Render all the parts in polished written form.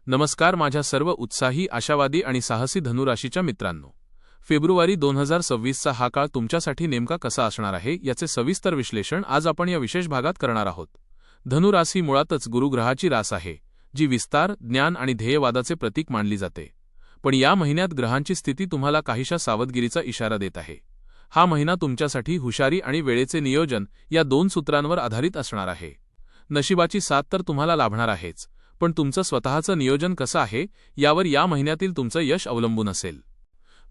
नमस्कार माझ्या सर्व उत्साही, आशावादी आणि साहसी धनुराशीच्या मित्रांनो. फेब्रुवारी 2026चा हा काळ तुमच्यासाठी नेमका कसा असणार आहे याचे सविस्तर विश्लेषण आज आपण या विशेष भागात करणार आहोत. धनुराशी मुळातच गुरुग्रहाची रास आहे, जी विस्तार, ज्ञान आणि ध्येयवादाचे प्रतीक मानली जाते. पण या महिन्यात ग्रहांची स्थिती तुम्हाला काहीशा सावधगिरीचा इशारा देत आहे. हा महिना तुमच्यासाठी हुशारी आणि वेळेचे नियोजन या दोन सूत्रांवर आधारित असणार आहे. नशिबाची साथ तर तुम्हाला लाभणार आहेच, पण तुमचं स्वतःचं नियोजन कसं आहे यावर या महिन्यातील तुमचं यश अवलंबून असेल.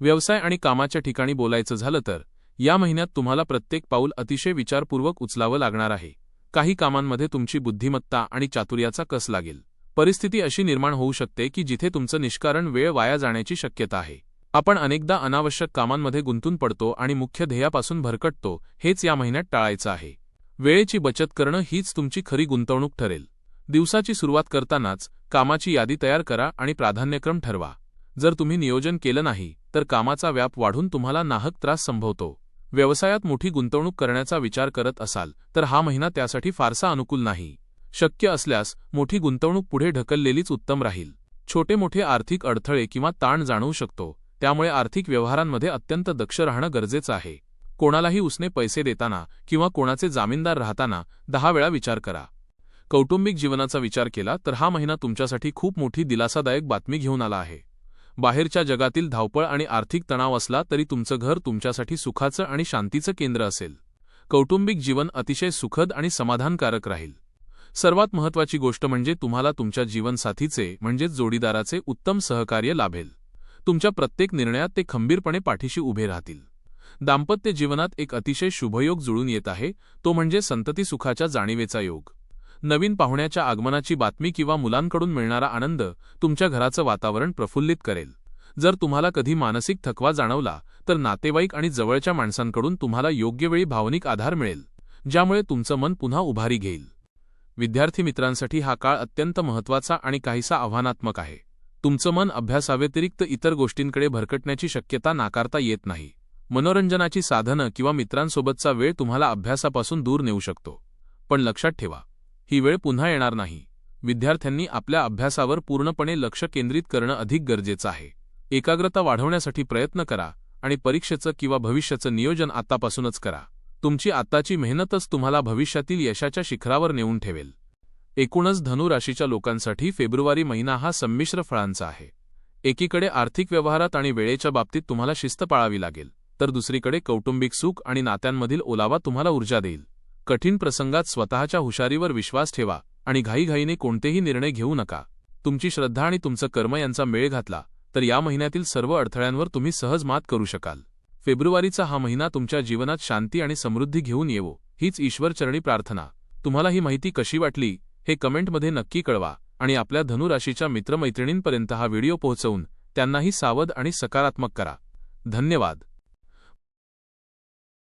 व्यवसाय आणि कामाच्या ठिकाणी बोलायचं झालं तर या महिन्यात तुम्हाला प्रत्येक पाऊल अतिशय विचारपूर्वक उचलावं लागणार आहे. काही कामांमध्ये तुमची बुद्धिमत्ता आणि चातुर्याचा कस लागेल. परिस्थिती अशी निर्माण होऊ शकते की जिथे तुमचं निष्कारण वेळ वाया जाण्याची शक्यता आहे. आपण अनेकदा अनावश्यक कामांमध्ये गुंतून पडतो आणि मुख्य ध्येयापासून भरकटतो. हेच या महिन्यात टाळायचं आहे. वेळेची बचत करणं हीच तुमची खरी गुंतवणूक ठरेल. दिवसाची सुरुवात करतानाच कामाची यादी तयार करा आणि प्राधान्यक्रम ठरवा. जर तुम्ही नियोजन केलं नाही तर कामाचा व्याप वाढून तुम्हाला नाहक त्रास संभवतो. व्यवसायात मोठी गुंतवणूक करण्याचा विचार करत असाल तर हा महिना त्यासाठी फारसा अनुकूल नाही. शक्य असल्यास मोठी गुंतवणूक पुढे ढकललेलीच उत्तम राहील. छोटे मोठे आर्थिक अडथळे किंवा ताण जाणवू शकतो, त्यामुळे आर्थिक व्यवहारांमध्ये अत्यंत दक्ष राहणं गरजेचं आहे. कोणालाही उसने पैसे देताना किंवा कोणाचे जामीनदार राहताना 10 वेळा विचार करा. कौटुंबिक जीवनाचा विचार केला तर हा महिना तुमच्यासाठी खूप मोठी दिलासादायक बातमी घेऊन आला आहे. बाहेरच्या जगातील धावपळ आणि आर्थिक तणाव असला तरी तुमचं घर तुमच्यासाठी सुखाचं आणि शांतीचं केंद्र असेल. कौटुंबिक जीवन अतिशय सुखद आणि समाधानकारक राहील. सर्वात महत्त्वाची गोष्ट म्हणजे तुम्हाला तुमच्या जीवनसाथीचे म्हणजेच जोडीदाराचे उत्तम सहकार्य लाभेल. तुमच्या प्रत्येक निर्णयात ते खंबीरपणे पाठीशी उभे राहतील. दाम्पत्य जीवनात एक अतिशय शुभयोग जुळून येत आहे, तो म्हणजे संतती सुखाच्या जाणीवेचा योग. नवीन पाहुण्याच्या आगमनाची बातमी किंवा मुलांकडून मिळणारा आनंद तुमच्या घराचं वातावरण प्रफुल्लित करेल. जर तुम्हाला कधी मानसिक थकवा जाणवला तर नातेवाईक आणि जवळच्या माणसांकडून तुम्हाला योग्य वेळी भावनिक आधार मिळेल, ज्यामुळे तुमचं मन पुन्हा उभारी घेईल. विद्यार्थी मित्रांसाठी हा काळ अत्यंत महत्त्वाचा आणि काहीसा आव्हानात्मक आहे. तुमचं मन अभ्यासाव्यतिरिक्त इतर गोष्टींकडे भरकटण्याची शक्यता नाकारता येत नाही. मनोरंजनाची साधनं किंवा मित्रांसोबतचा वेळ तुम्हाला अभ्यासापासून दूर नेऊ शकतो. पण लक्षात ठेवा, ही वेळ पुन्हा येणार नाही. विद्यार्थ्यांनी आपल्या अभ्यासावर पूर्णपणे लक्ष केंद्रित करणं अधिक गरजेचं आहे. एकाग्रता वाढवण्यासाठी प्रयत्न करा आणि परीक्षेचं किंवा भविष्याचं नियोजन आतापासूनच करा. तुमची आत्ताची मेहनतच तुम्हाला भविष्यातील यशाच्या शिखरावर नेऊन ठेवेल. एकूणच धनु राशीच्या लोकांसाठी फेब्रुवारी महिना हा संमिश्र फळांचा आहे. एकीकडे आर्थिक व्यवहारात आणि वेळेच्या बाबतीत तुम्हाला शिस्त पाळावी लागेल, तर दुसरीकडे कौटुंबिक सुख आणि नात्यांमधील ओलावा तुम्हाला ऊर्जा देईल. कठीण प्रसंगात स्वतःच्या हुशारीवर विश्वास ठेवा आणि घाईघाईने कोणतेही निर्णय घेऊ नका. तुमची श्रद्धा आणि तुमचं कर्म यांचा मेळ घातला तर या महिन्यातील सर्व अडथळ्यांवर तुम्ही सहज मात करू शकाल. फेब्रुवारीचा हा महिना तुमच्या जीवनात शांती आणि समृद्धी घेऊन येवो, हीच ईश्वरचरणी प्रार्थना. तुम्हाला ही माहिती कशी वाटली हे कमेंटमध्ये नक्की कळवा आणि आपल्या धनुराशीच्या मित्रमैत्रिणींपर्यंत हा व्हिडिओ पोहोचवून त्यांनाही सावध आणि सकारात्मक करा. धन्यवाद.